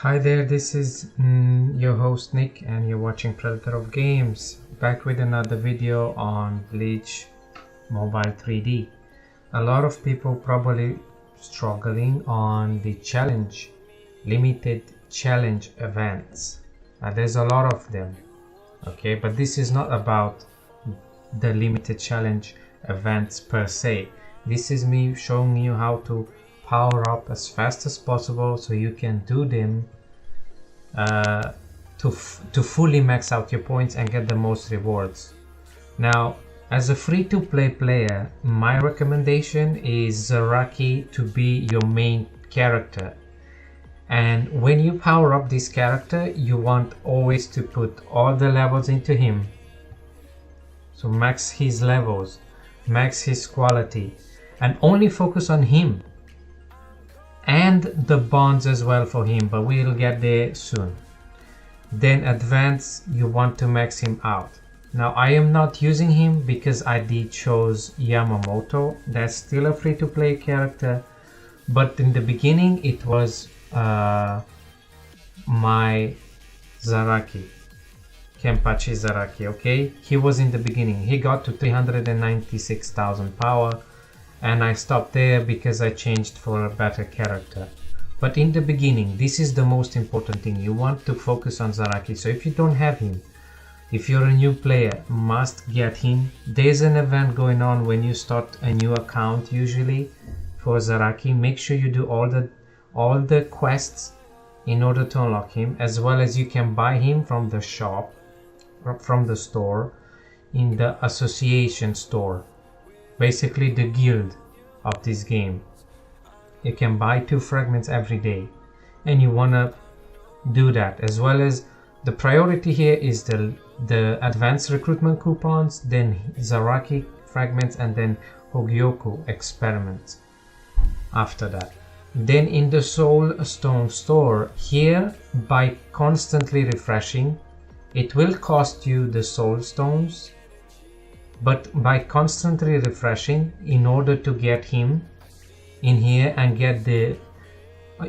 Hi there, this is your host Nick and you're watching Predator of Games, back with another video on Bleach Mobile 3D. A lot of people probably struggling on the limited challenge events. There's a lot of them, okay, but this is not about the limited challenge events per se. This is me showing you how to power up as fast as possible so you can do them to fully max out your points and get the most rewards. Now, as a free-to-play player, my recommendation is Zaraki to be your main character. And when you power up this character, you want always to put all the levels into him. So max his levels, max his quality, and only focus on him. And the bonds as well for him, but we'll get there soon. Then advance, you want to max him out. Now I am not using him because I did chose Yamamoto. That's still a free-to-play character, but in the beginning it was my Zaraki, Kenpachi Zaraki. Okay, he was in the beginning. He got to 396,000 power. And I stopped there because I changed for a better character. But in the beginning, this is the most important thing. You want to focus on Zaraki. So if you don't have him, if you're a new player, must get him. There's an event going on when you start a new account usually for Zaraki. Make sure you do all the quests in order to unlock him, as well as you can buy him from the shop, from the store, in the association store. Basically the guild of this game. You can buy 2 fragments every day and you want to do that, as well as the priority here is the advanced recruitment coupons, then Zaraki fragments, and then Hogyoku experiments after that. Then in the Soul Stone store here, by constantly refreshing, it will cost you the soul stones, but by constantly refreshing in order to get him in here and get the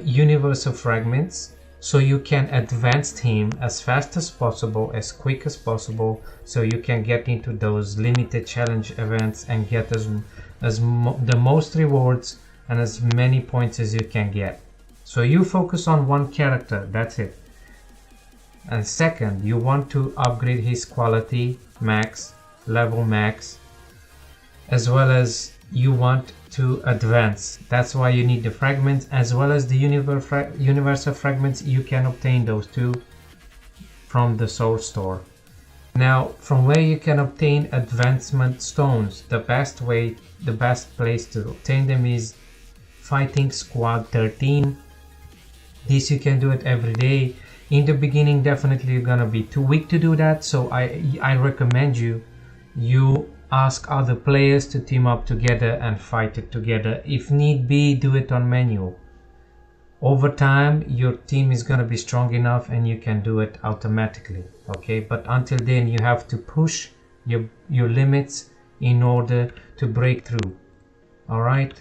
universal fragments, so you can advance him as fast as possible, as quick as possible, so you can get into those limited challenge events and get the most rewards and as many points as you can get. So you focus on one character, that's it. And second, you want to upgrade his quality max, level max, as well as you want to advance. That's why you need the fragments as well as the universal fragments. You can obtain those two from the soul store. Now, from where you can obtain advancement stones, the best place to obtain them is fighting squad 13. This you can do it every day. In the beginning, definitely you're gonna be too weak to do that, so I recommend you ask other players to team up together and fight it together. If need be, do it on manual. Over time, your team is gonna be strong enough and you can do it automatically, okay? But until then, you have to push your limits in order to break through. All right,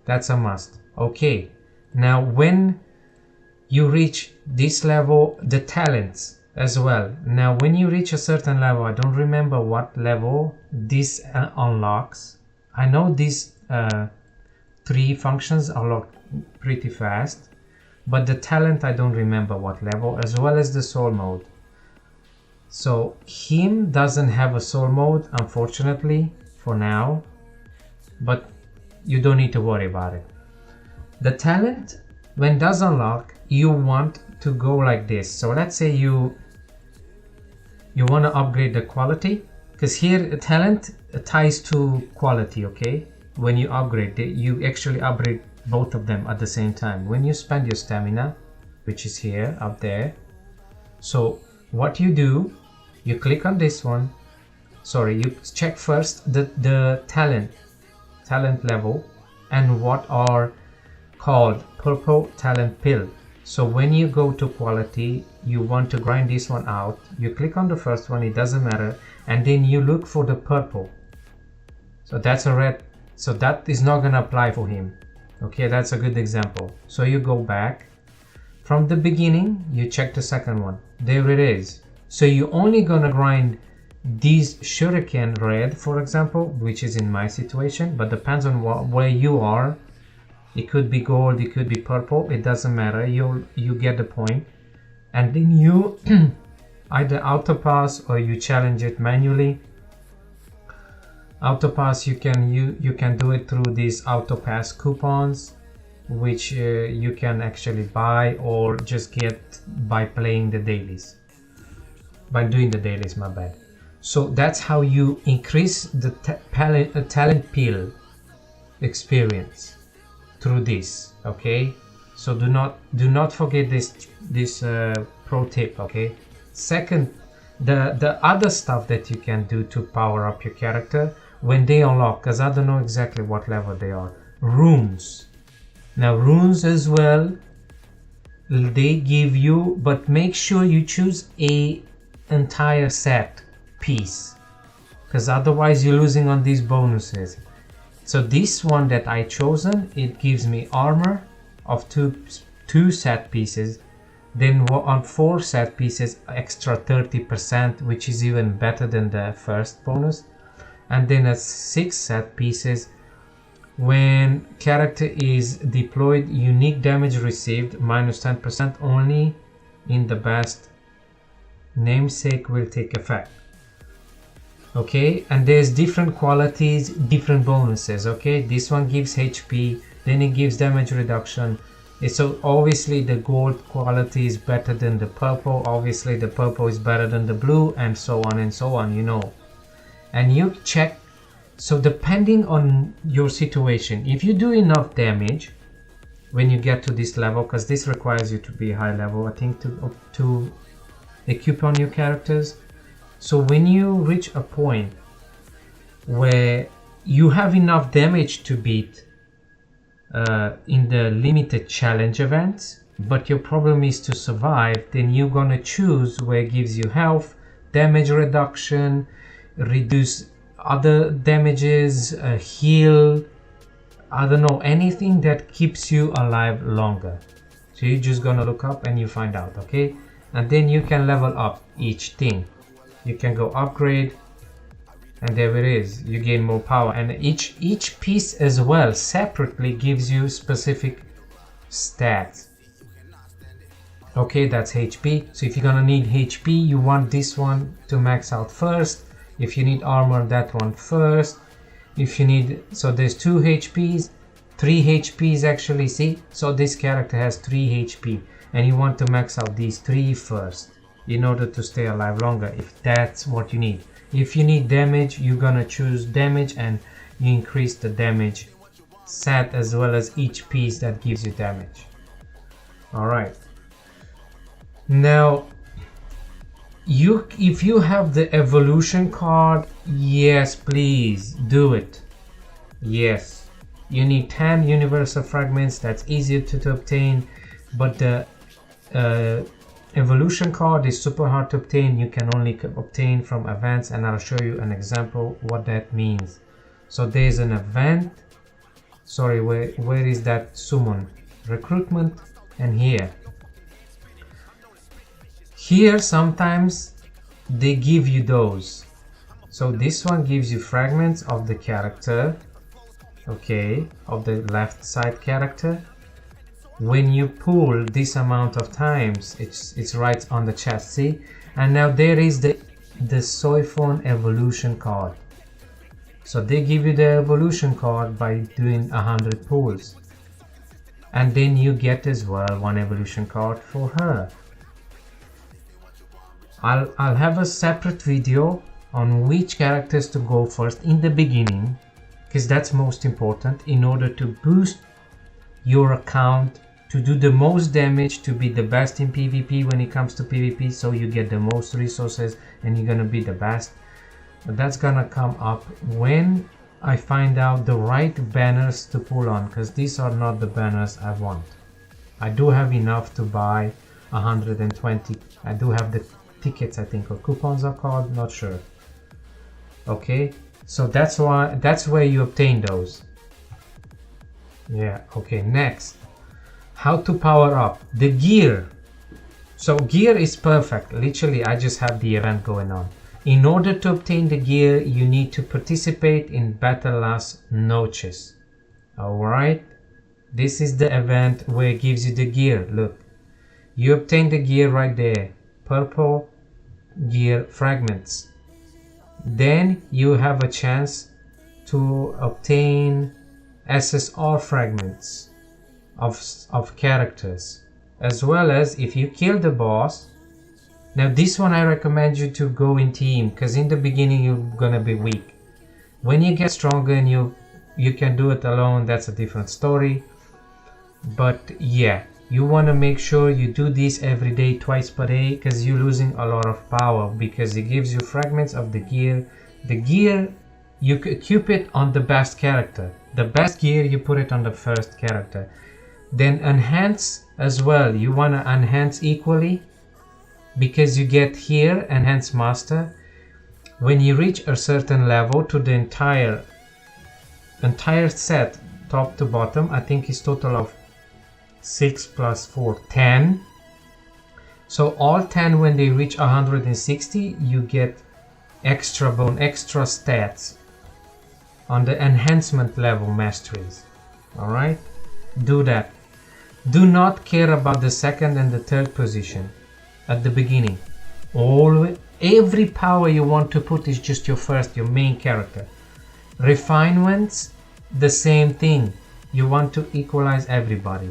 that's a must. Okay, now when you reach this level, the talents as well. Now when you reach a certain level, I don't remember what level this unlocks. I know these 3 functions unlock pretty fast, but the talent I don't remember what level, as well as the soul mode. So him doesn't have a soul mode, unfortunately, for now, but you don't need to worry about it. The talent, when it does unlock, you want to go like this. So let's say you want to upgrade the quality, because here talent ties to quality, okay? When you upgrade it, you actually upgrade both of them at the same time. When you spend your stamina, which is here, up there, so what you do, you click on this one. Sorry, you check first the talent level and what are called purple talent pill. So when you go to quality, you want to grind this one out. You click on the first one, it doesn't matter, and then you look for the purple. So that's a red, so that is not gonna apply for him. Okay, that's a good example. So you go back, from the beginning, you check the second one. There it is. So you're only gonna grind these shuriken red, for example, which is in my situation, but depends on where you are. It could be gold, it could be purple, it doesn't matter. You get the point. And then you either auto pass or you challenge it manually. Auto pass, you can do it through these auto pass coupons, which you can actually buy or just get by playing the dailies, by doing the dailies, my bad. So that's how you increase the talent peel experience, through this. Okay, so do not forget this pro tip. Okay, second, the other stuff that you can do to power up your character when they unlock, because I don't know exactly what level they are. Runes. Now runes as well, they give you, but make sure you choose a entire set piece, because otherwise you're losing on these bonuses. So this one that I chosen, it gives me armor of two set pieces, then on 4 set pieces extra 30%, which is even better than the first bonus, and then at 6 set pieces, when character is deployed, unique damage received minus 10% only in the best namesake will take effect. Okay, and there's different qualities, different bonuses. Okay, this one gives HP, then it gives damage reduction. So obviously the gold quality is better than the purple, obviously the purple is better than the blue, and so on and so on, you know. And you check. So depending on your situation, if you do enough damage when you get to this level, because this requires you to be high level, I think, to equip on your characters. So when you reach a point where you have enough damage to beat in the limited challenge events, but your problem is to survive, then you're gonna choose where it gives you health, damage reduction, reduce other damages, heal, I don't know, anything that keeps you alive longer. So you're just gonna look up and you find out. Okay, and then you can level up each thing. You can go upgrade, and there it is, you gain more power, and each piece as well separately gives you specific stats. Okay, that's HP. So if you're gonna need HP, you want this one to max out first. If you need armor, that one first. If you need, so there's 2 HPs, 3 HPs actually, see? So this character has 3 HP, and you want to max out these 3 first in order to stay alive longer, if that's what you need. If you need damage, you're gonna choose damage, and you increase the damage set as well as each piece that gives you damage. Alright. Now, if you have the evolution card, yes, please do it. Yes, you need 10 universal fragments. That's easier to obtain, but the evolution card is super hard to obtain. You can only obtain from events, and I'll show you an example what that means. So there's an event, sorry, where is that summon? Recruitment, and here sometimes they give you those. So this one gives you fragments of the character, okay, of the left side character. When you pull this amount of times, it's right on the chest, see? And now there is the Soiphone evolution card. So they give you the evolution card by doing 100 pulls, and then you get as well 1 evolution card for her. I'll have a separate video on which characters to go first in the beginning, because that's most important in order to boost your account, to do the most damage, to be the best in PvP when it comes to PvP, so you get the most resources and you're gonna be the best. But that's gonna come up when I find out the right banners to pull on, because these are not the banners I want. I do have enough to buy 120. I do have the tickets, I think, or coupons are called, not sure. Okay, so that's where you obtain those. Yeah, okay, next. How to power up the gear. So gear is perfect. Literally, I just have the event going on. In order to obtain the gear, you need to participate in Battle Las Noches. Alright, this is the event where it gives you the gear. Look, you obtain the gear right there, purple gear fragments. Then you have a chance to obtain SSR fragments of characters, as well as if you kill the boss. Now this one I recommend you to go in team, because in the beginning you're gonna be weak. When you get stronger and you can do it alone, that's a different story. But yeah, you want to make sure you do this every day, twice per day, because you're losing a lot of power, because it gives you fragments of the gear. The gear, you equip it on the best character. The best gear, you put it on the first character. Then enhance as well. You want to enhance equally, because you get here enhance master. When you reach a certain level to the entire set, top to bottom, I think it's total of 6 plus 4, 10. So all 10, when they reach 160, you get extra bone, extra stats on the enhancement level masteries. Alright, do that. Do not care about the second and the third position at the beginning. Every power you want to put is just your main character. Refinements, the same thing. You want to equalize everybody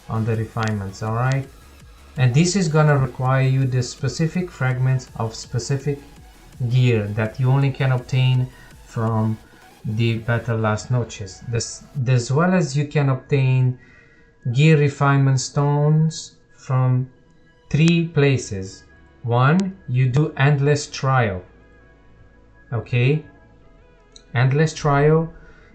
on the refinements, alright? And this is gonna require you the specific fragments of specific gear that you only can obtain from the Battle Las Noches. As well as you can obtain gear refinement stones from 3 places. One, you do endless trial. Okay, endless trial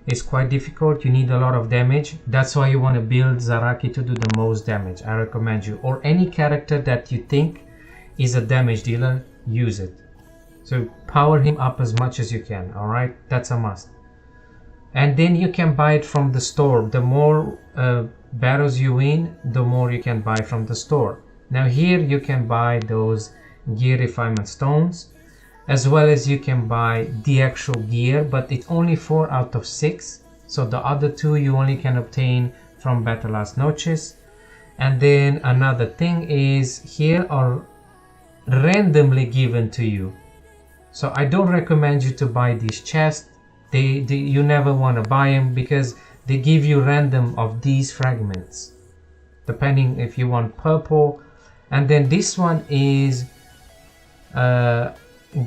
is quite difficult. You need a lot of damage. That's why you want to build Zaraki to do the most damage. I recommend you, or any character that you think is a damage dealer, use it. So power him up as much as you can. All right, that's a must. And then you can buy it from the store. The more battles you win, the more you can buy from the store. Now here you can buy those gear refinement stones, as well as you can buy the actual gear, but it's only 4 out of 6. So the other 2 you only can obtain from Battle Las Noches. And then another thing is, here are randomly given to you. So I don't recommend you to buy these chests. You never want to buy them, because they give you random of these fragments, depending if you want purple. And then this one is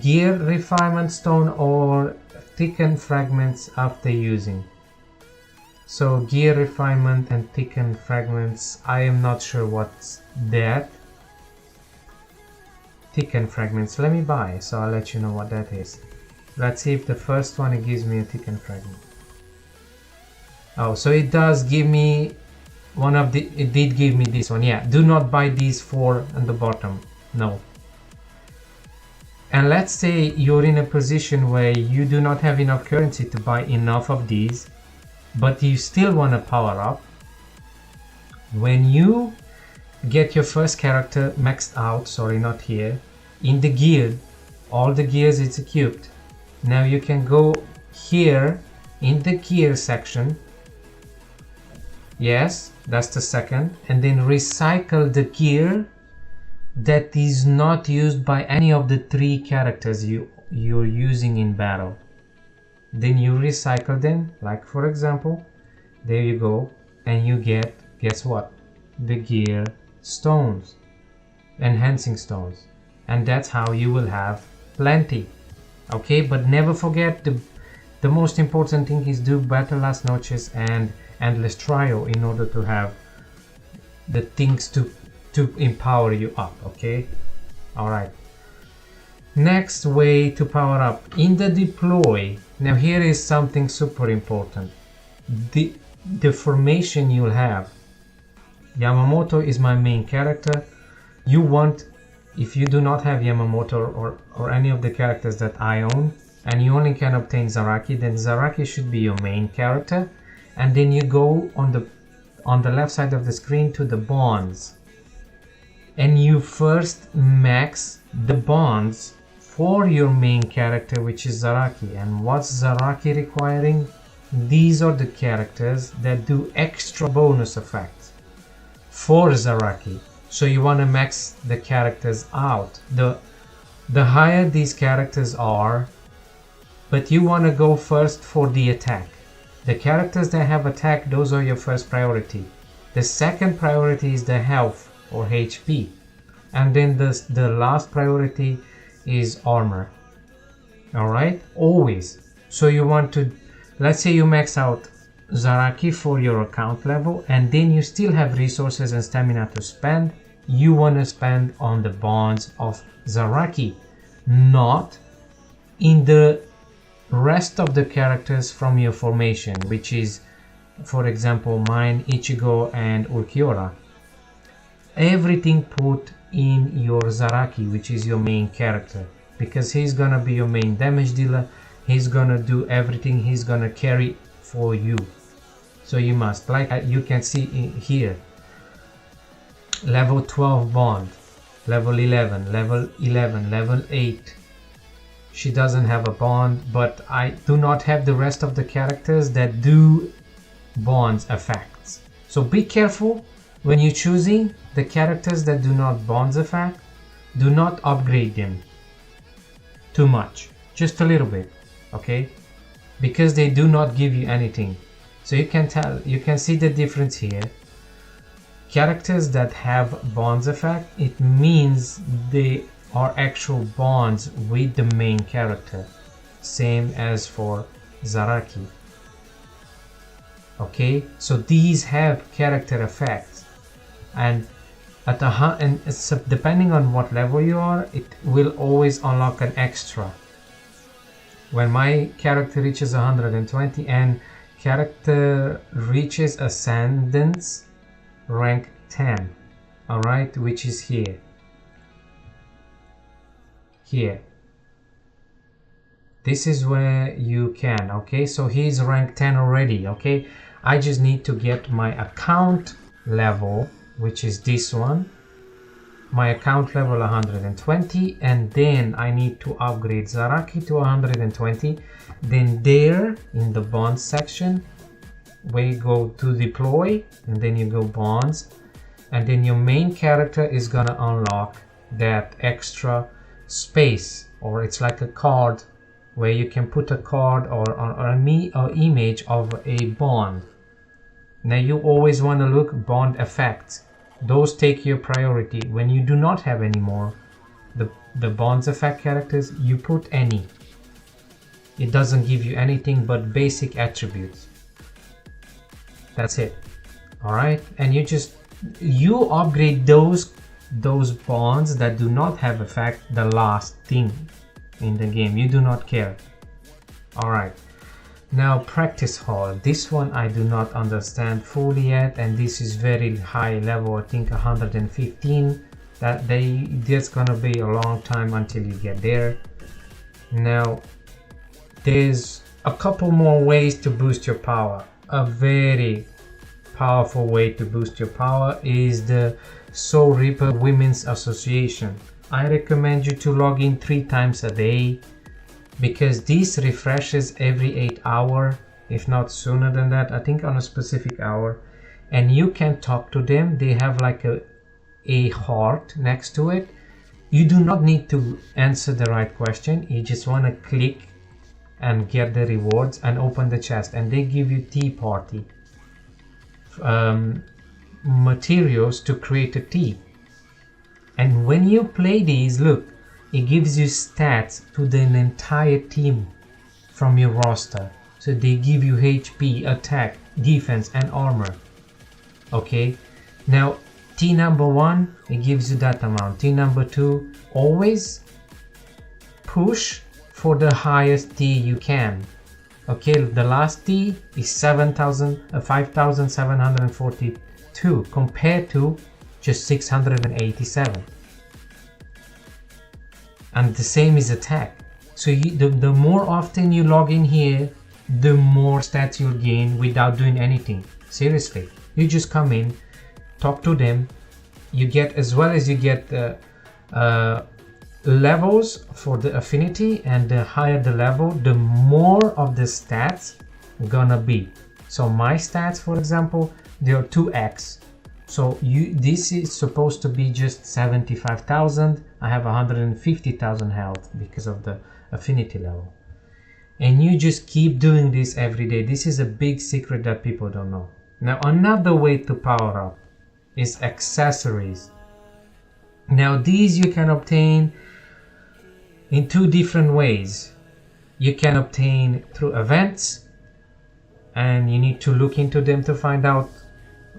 gear refinement stone or thicken fragments after using. So gear refinement and thicken fragments, I am not sure what's that. Thicken fragments, let me buy, so I'll let you know what that is. Let's see if the first one, it gives me a thicken fragment. Oh, so it does give me it did give me this one. Yeah, do not buy these 4 on the bottom, no. And let's say you're in a position where you do not have enough currency to buy enough of these, but you still want to power up. When you get your first character maxed out, sorry, not here, in the gear, all the gears it's equipped. Now you can go here in the gear section. Yes, that's the second, and then recycle the gear that is not used by any of the 3 characters you're using in battle. Then you recycle them, like for example, there you go, and you get, guess what, the gear stones, enhancing stones, and that's how you will have plenty. Okay, but never forget the most important thing is do Battle Las Noches and endless trial in order to have the things to empower you up. Okay, all right. Next way to power up in the deploy. Now here is something super important. The formation you'll have. Yamamoto is my main character. You want, if you do not have Yamamoto or any of the characters that I own, and you only can obtain Zaraki, then Zaraki should be your main character. And then you go on the on the left side of the screen to the bonds, and you first max the bonds for your main character, which is Zaraki. And what's Zaraki requiring? These are the characters that do extra bonus effects for Zaraki. So you want to max the characters out. The higher these characters are, but you want to go first for the attack. The characters that have attack, those are your first priority. The second priority is the health or HP. And then the last priority is armor. Alright? Always. So you want to, let's say you max out Zaraki for your account level, and then you still have resources and stamina to spend. You want to spend on the bonds of Zaraki, not in the rest of the characters from your formation, which is, for example, mine, Ichigo and Ulquiorra. Everything put in your Zaraki, which is your main character, because he's gonna be your main damage dealer. He's gonna do everything. He's gonna carry for you. So you must, like you can see here, level 12 bond, level 11, level 11, level 8. She doesn't have a bond, but I do not have the rest of the characters that do bonds effects. So be careful when you're choosing the characters that do not bonds effect. Do not upgrade them too much, just a little bit, okay? Because they do not give you anything. So you can see the difference here. Characters that have bonds effect, it means they are actual bonds with the main character, same as for Zaraki. Okay, so these have character effects, and depending on what level you are, it will always unlock an extra. When my character reaches 120 and character reaches Ascendance rank 10, alright, which is here. This is where you can, okay, so he's rank 10 already, okay. I just need to get my account level, which is this one, my account level 120, and then I need to upgrade Zaraki to 120. Then there in the bonds section we go to deploy, and then you go bonds, and then your main character is gonna unlock that extra space, or it's like a card where you can put a card or image of a bond. Now you always want to look bond effects. Those take your priority. When you do not have any more the bonds effect characters, you put any. It doesn't give you anything but basic attributes. That's it. Alright, and you upgrade those bonds that do not have effect the last thing in the game. You do not care. Alright, now practice hall. This one I do not understand fully yet, and this is very high level, I think 115. There's gonna be a long time until you get there. Now there's a couple more ways to boost your power. A very powerful way to boost your power is the Soul Reaper Women's Association. I recommend you to log in 3 times a day, because this refreshes every 8 hours, if not sooner than that, I think on a specific hour, and you can talk to them. They have like a heart next to it. You do not need to answer the right question. You just want to click and get the rewards and open the chest, and they give you tea party materials to create a tea. And when you play these, look, it gives you stats to the entire team from your roster. So they give you HP, attack, defense and armor. Okay, now T number 1, it gives you that amount. T number 2, always push for the highest T you can. Okay, the last T is 5,742 compared to just 687. And the same is attack. So the more often you log in here, the more stats you'll gain without doing anything. Seriously, You just come in, talk to them. You get, as well as you get levels for the affinity, and the higher the level, the more of the stats gonna be. So my stats, for example, they are 2x. So this is supposed to be just 75,000. I have 150,000 health because of the affinity level. And you just keep doing this every day. This is a big secret that people don't know. Now, another way to power up is accessories. Now, these you can obtain in two different ways. You can obtain through events, and you need to look into them to find out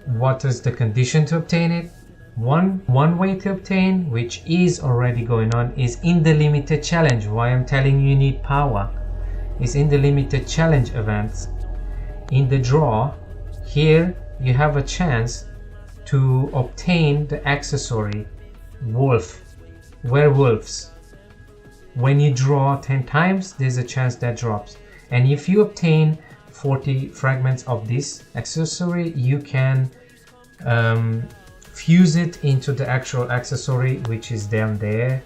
what is the condition to obtain it. One way to obtain, which is already going on, is in the limited challenge. Why I'm telling you need power is in the limited challenge events. In the draw, here you have a chance to obtain the accessory werewolves. When you draw 10 times, there's a chance that drops. And if you obtain 40 fragments of this accessory, you can fuse it into the actual accessory, which is down there,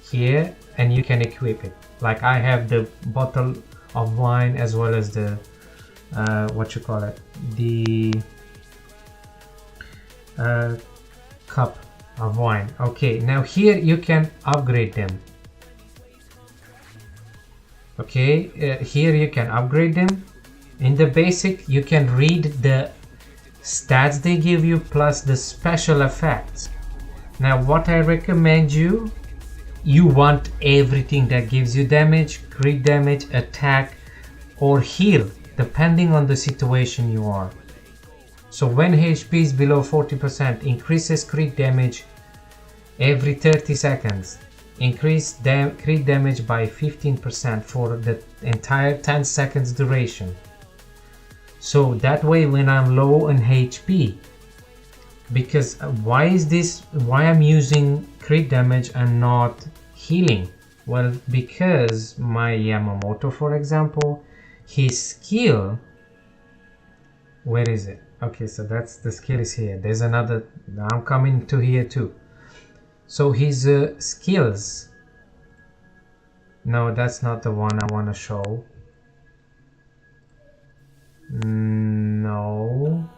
here, and you can equip it. Like I have the bottle of wine, as well as the the cup of wine. Okay, now here you can upgrade them. Okay, here you can upgrade them. In the basic, you can read the stats they give you plus the special effects. Now what I recommend you want everything that gives you damage, crit damage, attack, or heal, depending on the situation you are. So when HP is below 40%, increases crit damage every 30 seconds. Increase crit damage by 15% for the entire 10 seconds duration. So that way, when I'm low on HP, because why I'm using crit damage and not healing? Well, because my Yamamoto, for example, his skill, where is it? Okay, so that's the skill is here. There's another, I'm coming to here too. So his skills, no, that's not the one I want to show. No,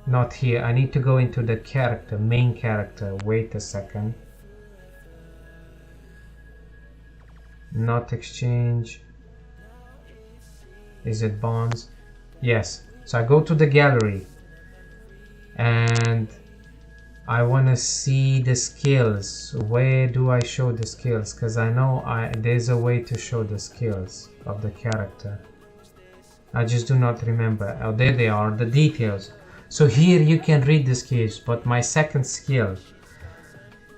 not here. I need to go into the character, main character. Wait a second. Not exchange. Is it bonds? Yes. So I go to the gallery and I want to see the skills. Where do I show the skills? Because I know there's a way to show the skills of the character. I just do not remember. Oh, there they are, the details. So here you can read the skills, but my second skill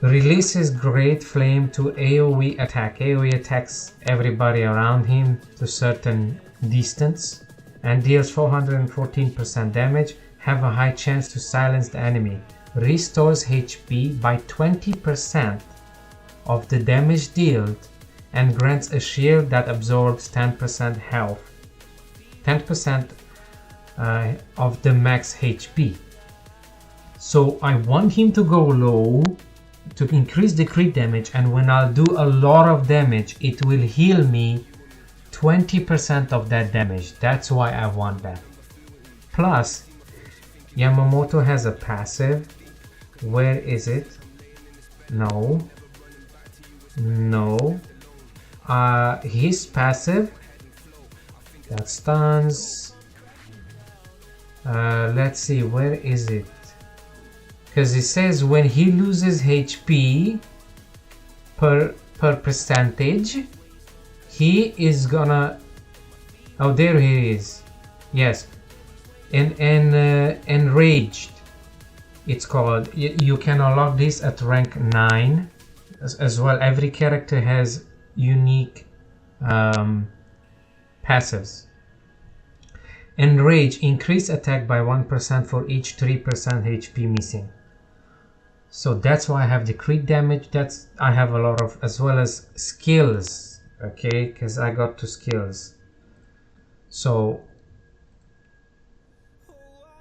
releases Great Flame to AoE attack. AoE attacks everybody around him to certain distance and deals 414% damage. Have a high chance to silence the enemy. Restores HP by 20% of the damage dealt and grants a shield that absorbs 10% health. 10% of the max HP. So I want him to go low to increase the crit damage, and when I'll do a lot of damage, it will heal me 20% of that damage. That's why I want that. Plus, Yamamoto has a passive. Where is it? No. His passive, that stuns. Let's see, where is it? Because it says when he loses HP per percentage, he is gonna, oh, there he is. Yes, enraged, it's called. You can unlock this at rank 9 as well. Every character has unique passives. Enrage, increase attack by 1% for each 3% HP missing. So that's why I have the crit damage. I have a lot of, as well as skills, okay, because I got 2 skills. So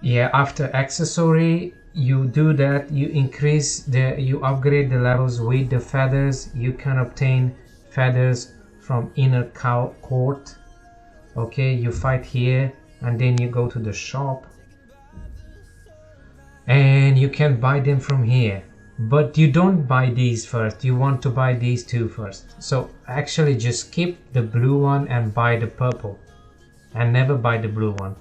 Yeah, after accessory, you do that, you upgrade the levels with the feathers. You can obtain feathers from inner court. Okay, you fight here and then you go to the shop and you can buy them from here, but you don't buy these first. You want to buy these two first. So actually just skip the blue one and buy the purple, and never buy the blue one.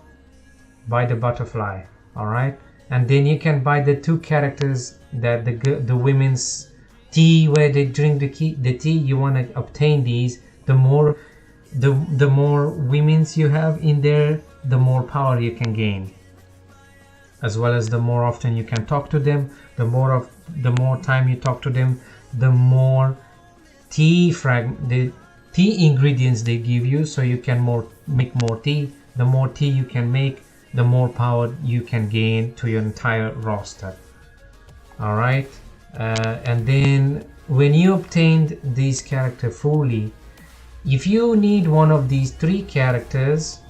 Buy the butterfly. All right, and then you can buy the two characters that the women's tea, where they drink the tea. You want to obtain these. The more women's you have in there, the more power you can gain, as well as the more often you can talk to them. The more time you talk to them, the more the tea ingredients they give you, so you can make more tea. The more tea you can make, the more power you can gain to your entire roster. All right, and then when you obtained these characters fully, if you need one of these three characters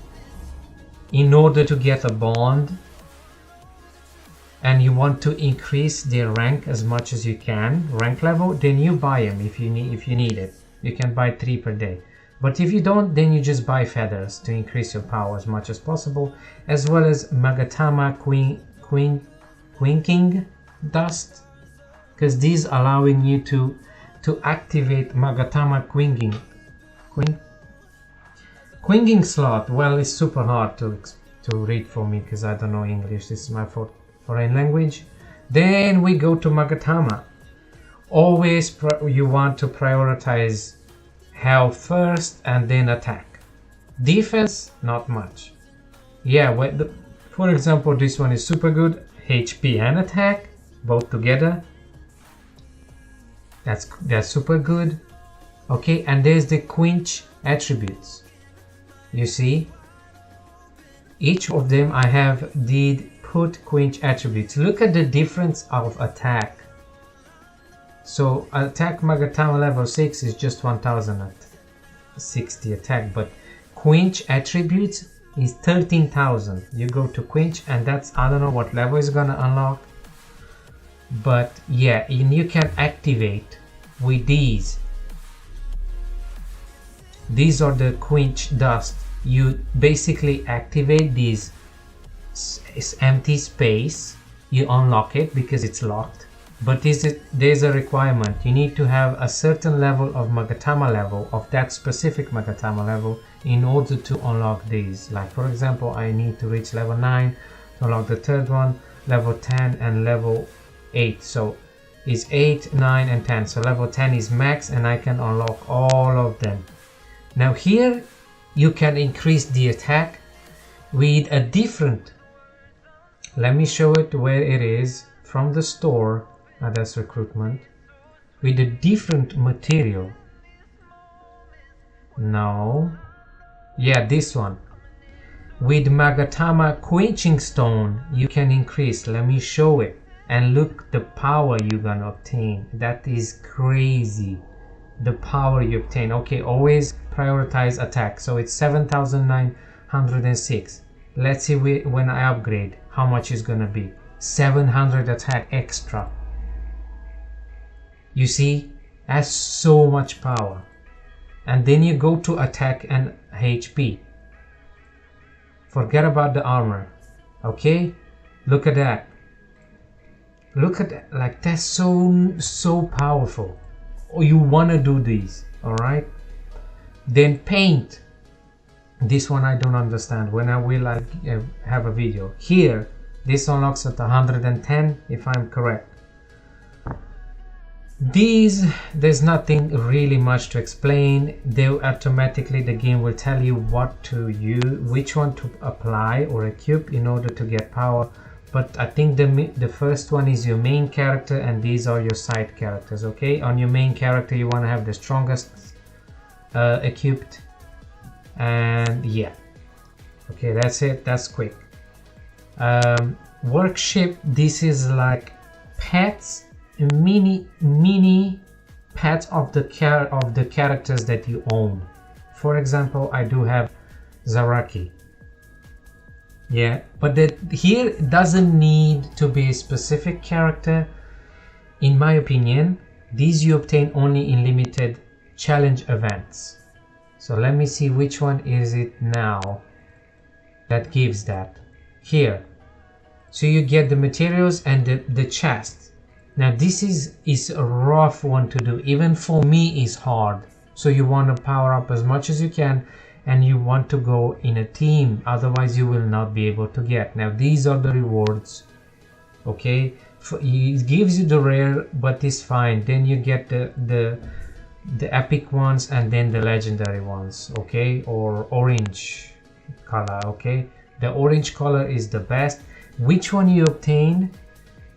in order to get a bond, and you want to increase their rank as much as you can, rank level, then you buy them. If you need it, you can buy 3 per day. But if you don't, then you just buy feathers to increase your power as much as possible, as well as Magatama Quinking Dust, because these allowing you to activate Magatama Quinging slot. Well, it's super hard to read for me because I don't know English. This is my foreign language. Then we go to Magatama. Always you want to prioritize health first and then attack. Defense, not much. Yeah, for example, this one is super good. HP and attack both together. That's super good. Okay, and there's the quench attributes. You see, each of them I did put quench attributes. Look at the difference of attack. So attack Magatama level 6 is just 1060 attack, but quench attributes is 13,000. You go to quench, and that's, I don't know what level is gonna unlock, but yeah, and you can activate with these. These are the quench dust. You basically activate these empty space. You unlock it because it's locked, but there's a requirement. You need to have a certain level of Magatama level, of that specific Magatama level, in order to unlock these. Like for example, I need to reach level 9 to unlock the third one, level 10 and level 8. So it's 8, 9 and 10. So level 10 is max, and I can unlock all of them. Now here you can increase the attack with a different, let me show it where it is, from the store. That's recruitment, with a different material. No, yeah, this one with Magatama quenching stone you can increase. Let me show it, and look the power you're gonna obtain. That is crazy, the power you obtain. Okay, always prioritize attack. So it's 7,906. Let's see when I upgrade how much is gonna be. 700 attack extra. You see, that's so much power. And then you go to attack and HP. Forget about the armor. Okay, look at that. Look at that. Like, that's so powerful. Oh, you want to do these. All right, then paint. This one I don't understand. When I will have a video here. This unlocks at 110 if I'm correct. These, there's nothing really much to explain. They automatically, the game will tell you what to use, which one to apply or equip in order to get power. But I think the first one is your main character, and these are your side characters. Okay, on your main character you want to have the strongest equipped, and yeah, okay, that's it. That's quick. Workshop, this is like pets, mini pets of the characters that you own. For example, I do have Zaraki. Yeah, but that here doesn't need to be a specific character. In my opinion, these you obtain only in limited challenge events. So let me see which one is it now that gives that. Here. So you get the materials and the chest. Now this is a rough one to do. Even for me is hard. So you want to power up as much as you can, and you want to go in a team, otherwise you will not be able to get. Now these are the rewards. Okay, it gives you the rare, but it's fine. Then you get the epic ones and then the legendary ones. Okay, or orange color. Okay, the orange color is the best. Which one you obtain,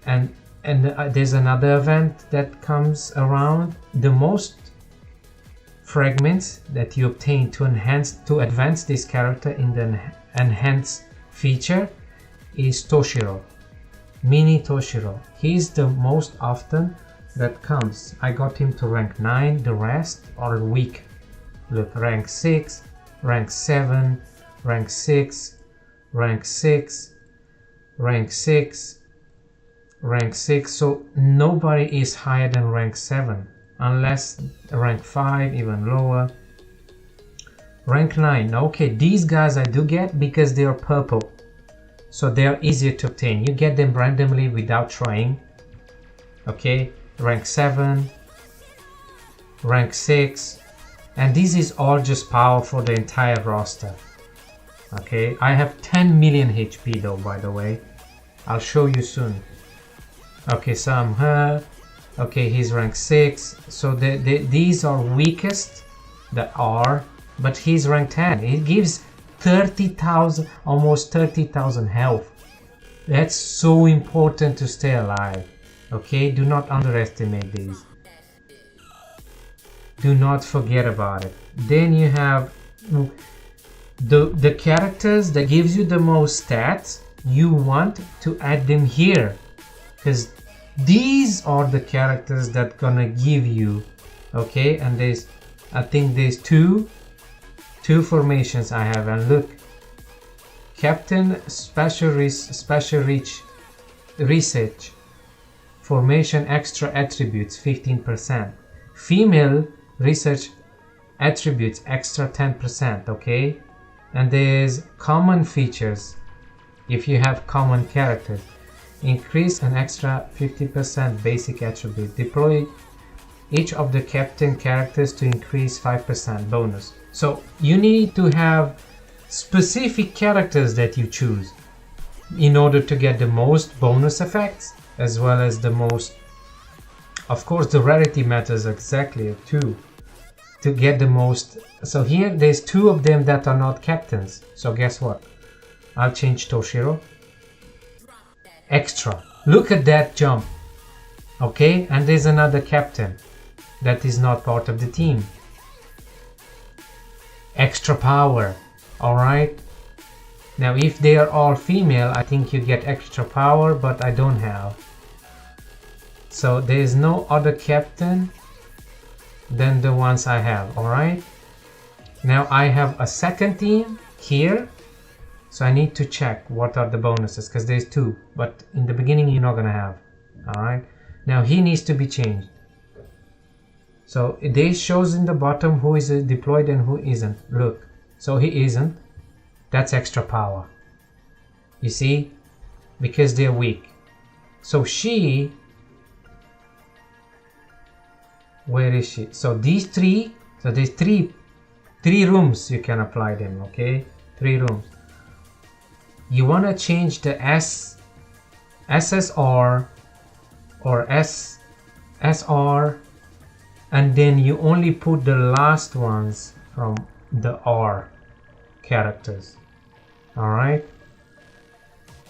and there's another event that comes around. The most fragments that you obtain to advance this character in the enhance feature is Toshiro, mini Toshiro. He's the most often that comes. I got him to rank 9, the rest are weak. Look, rank 6, rank 7, rank 6, rank 6, rank 6, rank 6. So nobody is higher than rank 7 unless rank 5, even lower. Rank 9. Okay, these guys I do get because they are purple, so they are easier to obtain. You get them randomly without trying. Okay, rank 7, rank 6, and this is all just power for the entire roster. Okay, I have 10 million HP though, by the way. I'll show you soon. Okay, so I'm her. Okay, he's rank 6. So these are weakest, the R, but he's rank 10. It gives 30,000, almost 30,000 health. That's so important to stay alive. Okay, do not underestimate these. Do not forget about it. Then you have the characters that gives you the most stats. You want to add them here, because these are the characters that gonna give you. Okay, and there's, I think there's two formations I have, and look, Captain Special Research formation extra attributes 15%, female research attributes extra 10%. Okay, and there's common features. If you have common characters, increase an extra 50% basic attribute. Deploy each of the captain characters to increase 5% bonus. So you need to have specific characters that you choose in order to get the most bonus effects, as well as the most, of course the rarity matters exactly too, to get the most. So here there's 2 of them that are not captains. So guess what? I'll change Toshiro. Extra. Look at that jump. Okay, and there's another captain that is not part of the team. Extra power. Alright. Now if they are all female, I think you get extra power, but I don't have. So there is no other captain than the ones I have. Alright. Now I have a second team here. So I need to check what are the bonuses, because there's 2, but in the beginning you're not gonna have. Alright, now he needs to be changed. So it shows in the bottom who is deployed and who isn't. Look, so he isn't. That's extra power. You see, because they're weak. So she, where is she? So these 3, so there's three rooms you can apply them. Okay, 3 rooms. You want to change the SSR or SSR, and then you only put the last ones from the R characters. Alright,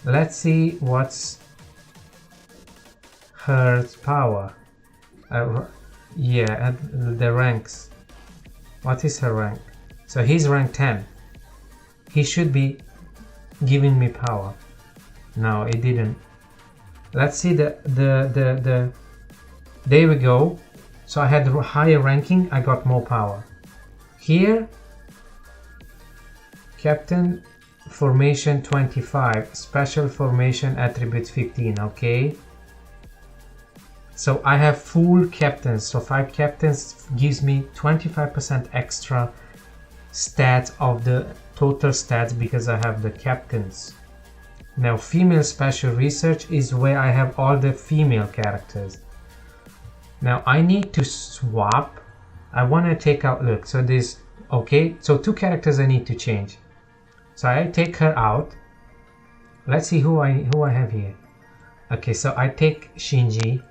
let's see what's her power. Yeah, the ranks. What is her rank? So he's rank 10. He should be giving me power. No, it didn't. Let's see the there we go. So I had the higher ranking, I got more power. Here, Captain formation 25, special formation attributes 15. Okay, so I have full captains, so 5 captains gives me 25% extra stats of the total stats because I have the captains. Now female special research is where I have all the female characters. Now I need to swap. I want to take out, look, so this, okay, so 2 characters I need to change. So I take her out. Let's see who I have here. Okay, so I take Shinji.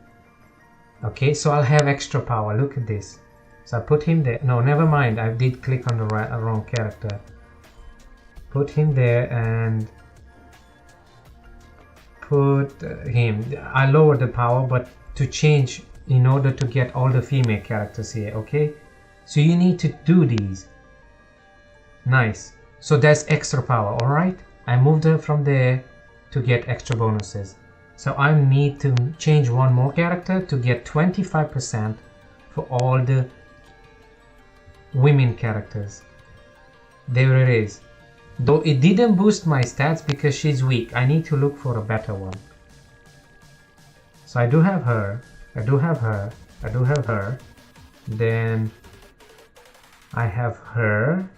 Okay, so I'll have extra power. Look at this. So I put him there. No, never mind. I did click on the wrong character. Put him there and put him. I lowered the power, but to change in order to get all the female characters here. Okay, so you need to do these. Nice. So that's extra power. All right, I moved her from there to get extra bonuses. So I need to change one more character to get 25% for all the women characters. There it is. Though it didn't boost my stats because she's weak. I need to look for a better one. So I do have her. I do have her. I do have her. Then I have her.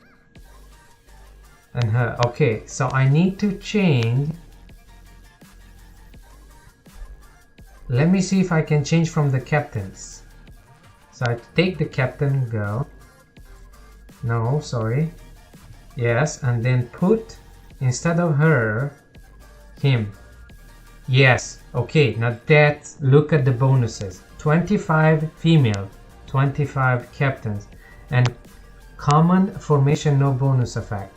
And her. Okay, so I need to change. Let me see if I can change from the captains. So I take the captain girl. No, sorry. Yes, and then put, instead of her, him. Yes, okay, now that, look at the bonuses. 25 female, 25 captains, and common formation, no bonus effect.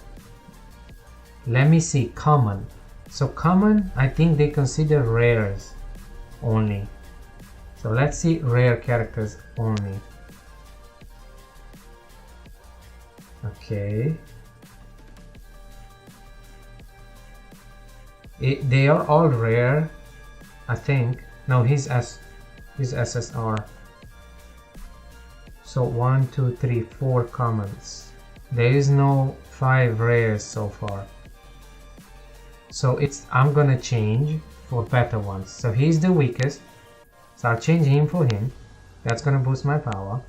Let me see, common. So common, I think they consider rares only. So let's see rare characters only. Okay. They are all rare, I think. No, he's SSR. So 1, 2, 3, 4 commons. There is no 5 rares so far. So I'm gonna change for better ones. So he's the weakest. So I'll change him for him. That's gonna boost my power.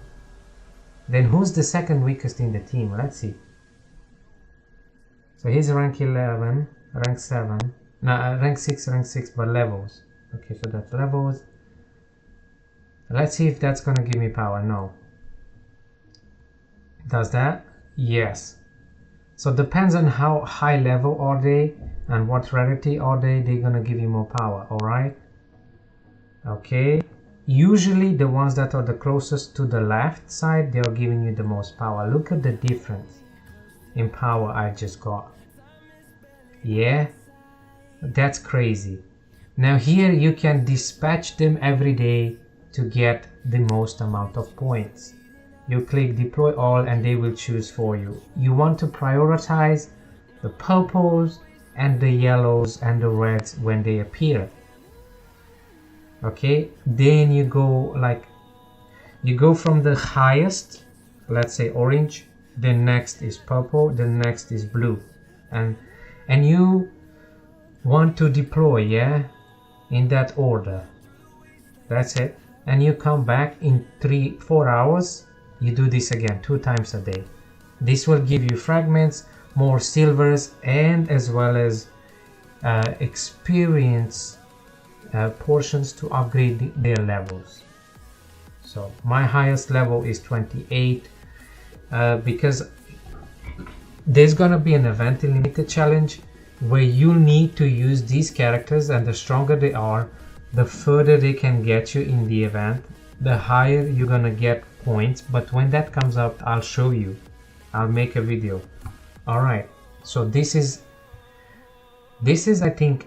Then who's the second weakest in the team? Let's see. So he's rank 11, rank 7. No, rank 6, but levels. Okay, so that's levels. Let's see if that's gonna give me power. No. Does that? Yes. So depends on how high level are they and what rarity are they. They're gonna give you more power. All right. Okay. Usually the ones that are the closest to the left side, they are giving you the most power. Look at the difference in power I just got. Yeah. That's crazy. Now here you can dispatch them every day to get the most amount of points. You click deploy all and they will choose for you. You want to prioritize the purples and the yellows and the reds when they appear. Okay, then you go from the highest, let's say orange, then next is purple, then next is blue, and you want to deploy, yeah, in that order. That's it. And you come back in 3-4 hours. You do this again 2 times a day. This will give you fragments, more silvers, and as well as experience portions to upgrade their levels. So my highest level is 28 because there's gonna be an event in limited challenge where you need to use these characters, and the stronger they are, the further they can get you in the event, the higher you're gonna get points. But when that comes out, I'll show you. I'll make a video. All right, so this is I think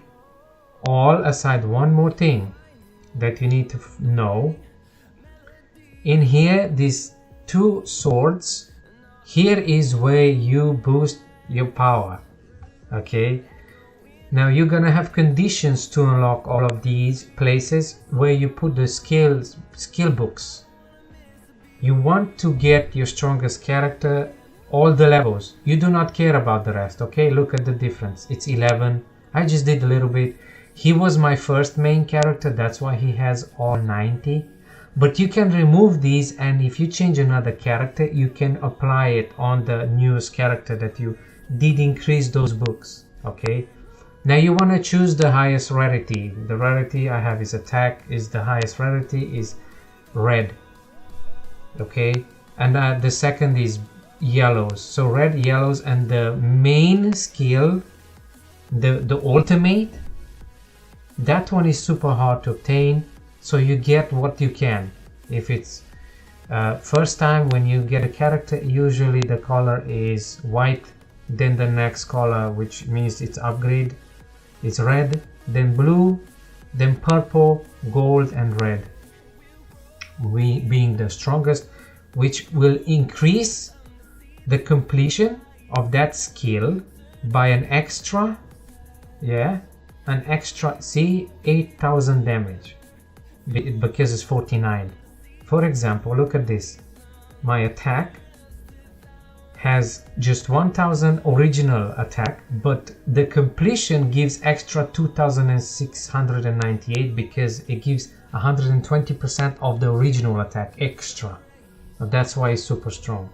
all, aside one more thing that you need to know. In here, these 2 swords, here is where you boost your power. Okay, now you're gonna have conditions to unlock all of these places where you put the skill books. You want to get your strongest character all the levels. You do not care about the rest, okay? Look at the difference. It's 11. I just did a little bit. He was my first main character, that's why he has all 90. But you can remove these, and if you change another character, you can apply it on the newest character that you did increase those books, okay? Now you want to choose the highest rarity. The rarity I have is attack, is the highest rarity is red, okay? And the second is yellows. So red, yellows, and the main skill, the ultimate, that one is super hard to obtain. So you get what you can. If it's first time when you get a character, usually the color is white, then the next color, which means it's upgrade, it's red, then blue, then purple, gold, and red. We being the strongest, which will increase the completion of that skill by an extra, see, 8,000 damage. Because it's 49. For example, look at this. My attack has just 1000 original attack, but the completion gives extra 2698 because it gives 120% of the original attack extra. That's why it's super strong.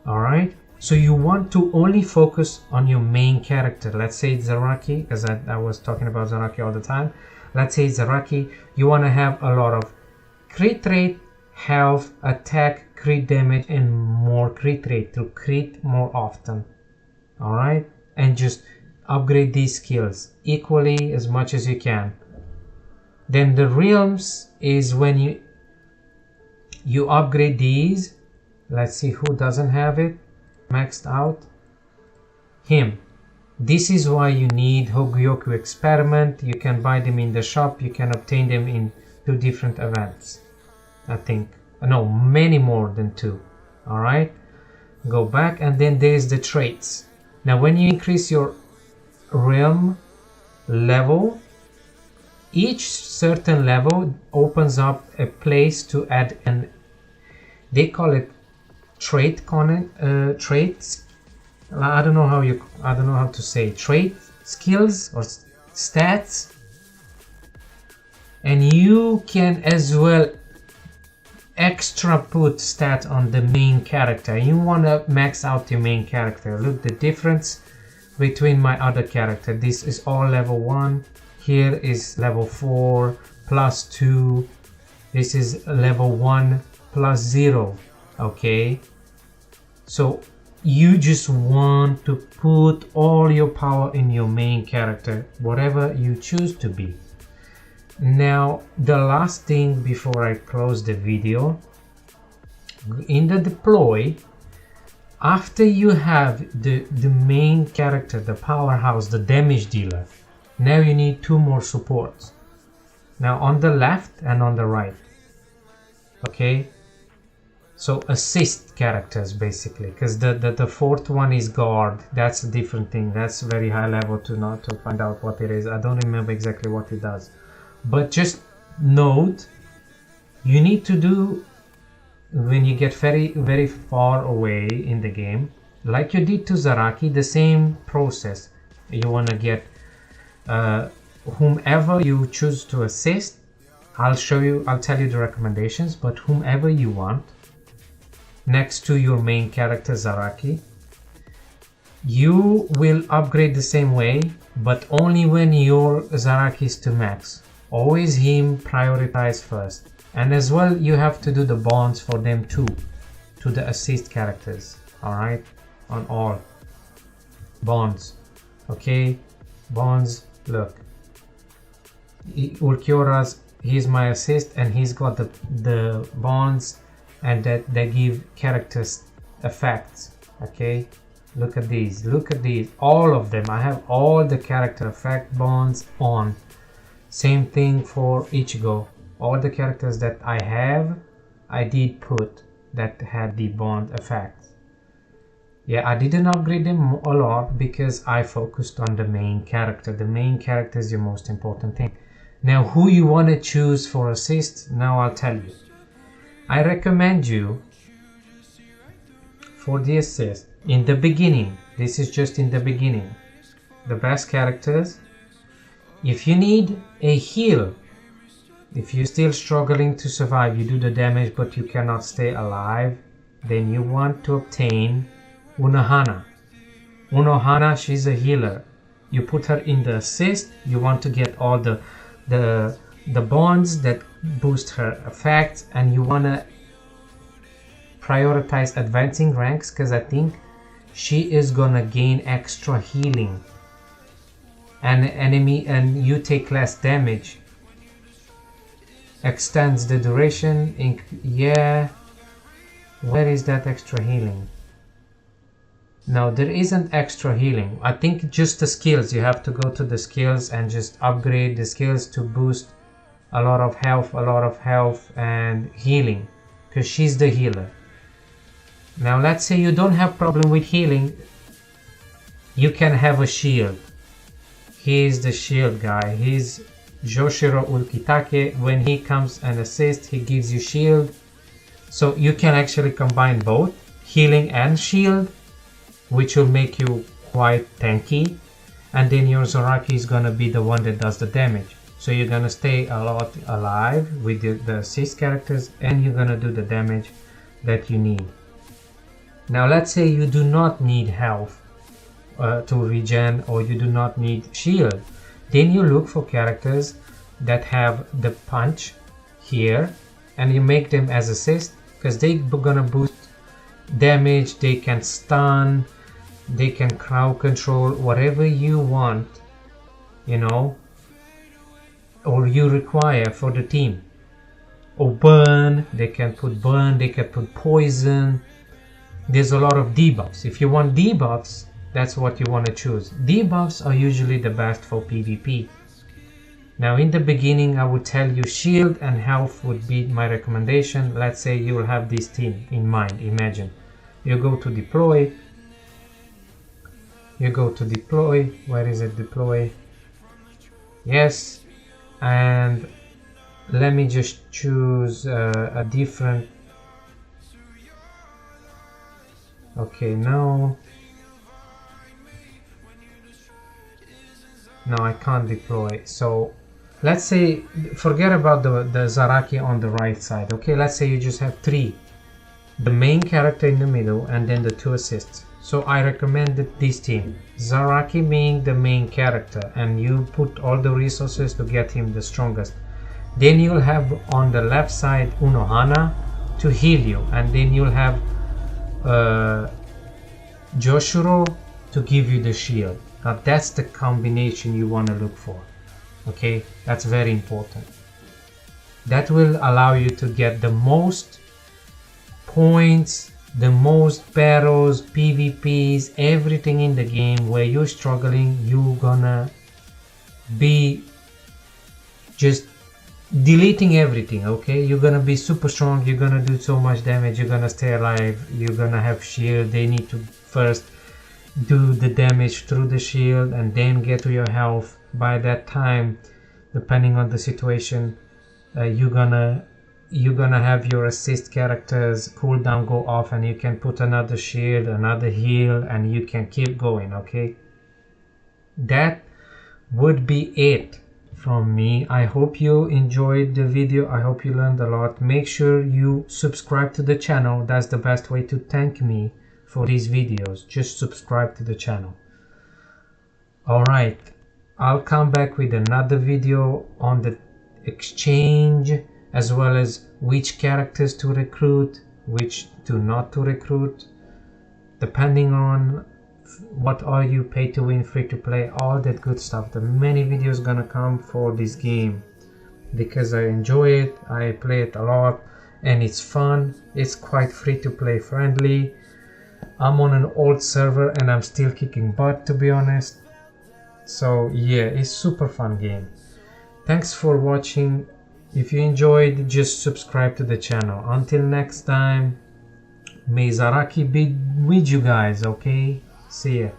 Alright, so you want to only focus on your main character. Let's say it's Zaraki, because I was talking about Zaraki all the time. Let's say Zaraki, you want to have a lot of crit rate, health, attack, crit damage, and more crit rate to crit more often. Alright? And just upgrade these skills equally as much as you can. Then the realms is when you upgrade these. Let's see who doesn't have it maxed out. Him. This is why you need Hogyoku Experiment. You can buy them in the shop. You can obtain them in 2 different events. I think. No, many more than 2. Alright? Go back, and then there's the traits. Now when you increase your realm level, each certain level opens up a place to add they call it traits. I don't know how to say trait skills or stats, and you can as well extra put stats on the main character. You want to max out your main character. Look the difference between my other character. This is all level 1. Here is level 4 plus 2. This is level 1 plus 0. Okay, so you just want to put all your power in your main character, whatever you choose to be. Now the last thing before I close the video, in the deploy, after you have the main character, the powerhouse, the damage dealer, now you need 2 more supports. Now on the left and on the right. Okay, so assist characters basically, because the fourth one is guard. That's a different thing. That's very high level to find out what it is. I don't remember exactly what it does, but just note, you need to do when you get very far away in the game, like you did to Zaraki, the same process. You want to get whomever you choose to assist. I'll tell you the recommendations, but whomever you want next to your main character Zaraki, you will upgrade the same way, but only when your Zaraki is to max. Always him prioritize first. And as well, you have to do the bonds for them too, to the assist characters. Alright, on all bonds. Okay, bonds. Look, Ulquiora's, he's my assist, and he's got the bonds, and that they give characters effects. Okay, look at these, all of them. I have all the character effect bonds on. Same thing for Ichigo. All the characters that I have, I did put that had the bond effect. Yeah, I didn't upgrade them a lot because I focused on the main character. The main character is your most important thing. Now, who you want to choose for assist, now I'll tell you. I recommend you for the assist. In the beginning, this is just in the beginning, the best characters. If you need a heal, if you're still struggling to survive, you do the damage but you cannot stay alive, then you want to obtain Unohana. Unohana, she's a healer. You put her in the assist, you want to get all the bonds that boost her effects, and you want to prioritize advancing ranks because I think she is gonna gain extra healing and enemy, and you take less damage. Extends the duration. Yeah, where is that extra healing? No, there isn't extra healing. I think just the skills. You have to go to the skills and just upgrade the skills to boost a lot of health and healing, because she's the healer. Now let's say you don't have problem with healing, you can have a shield. He's the shield guy. He's Joshiro Ulkitake. When he comes and assists, he gives you shield. So you can actually combine both healing and shield, which will make you quite tanky. And then your Zaraki is gonna be the one that does the damage. So you're gonna stay a lot alive with the assist characters, and you're gonna do the damage that you need. Now let's say you do not need health to regen, or you do not need shield. Then you look for characters that have the punch here, and you make them as assist, because they're gonna boost damage, they can stun, they can crowd control, whatever you want, you know, or you require for the team. Or burn, they can put poison. There's a lot of debuffs. If you want debuffs, that's what you want to choose. Debuffs are usually the best for PvP. Now in the beginning I would tell you shield and health would be my recommendation. Let's say you will have this team in mind. Imagine you go to deploy, where is it, deploy? Yes, and let me just choose a different. Okay, no, I can't deploy. So let's say forget about the Zaraki on the right side. Okay, let's say you just have three, the main character in the middle and then the two assists. So I recommended this team, Zaraki being the main character, and you put all the resources to get him the strongest. Then you'll have on the left side Unohana to heal you, and then you'll have Joshiro to give you the shield. Now that's the combination you want to look for. Okay, that's very important. That will allow you to get the most points, the most battles, PvPs, everything in the game. Where you're struggling, you're gonna be just deleting everything. Okay, you're gonna be super strong, you're gonna do so much damage, you're gonna stay alive, you're gonna have shield. They need to first do the damage through the shield and then get to your health. By that time, depending on the situation, you're gonna have your assist characters cooldown go off, and you can put another shield, another heal, and you can keep going. Okay, that would be it from me. I hope you enjoyed the video. I hope you learned a lot. Make sure you subscribe to the channel. That's the best way to thank me for these videos. Just subscribe to the channel. Alright, I'll come back with another video on the exchange, as well as which characters to recruit, which to not to recruit, depending on what are you pay to win, free to play, all that good stuff. The many videos gonna come for this game because I enjoy it, I play it a lot, and it's fun. It's quite free to play friendly. I'm on an old server and I'm still kicking butt, to be honest. So yeah, it's super fun game. Thanks for watching. If you enjoyed, just subscribe to the channel. Until next time, may Zaraki be with you guys, okay? See ya.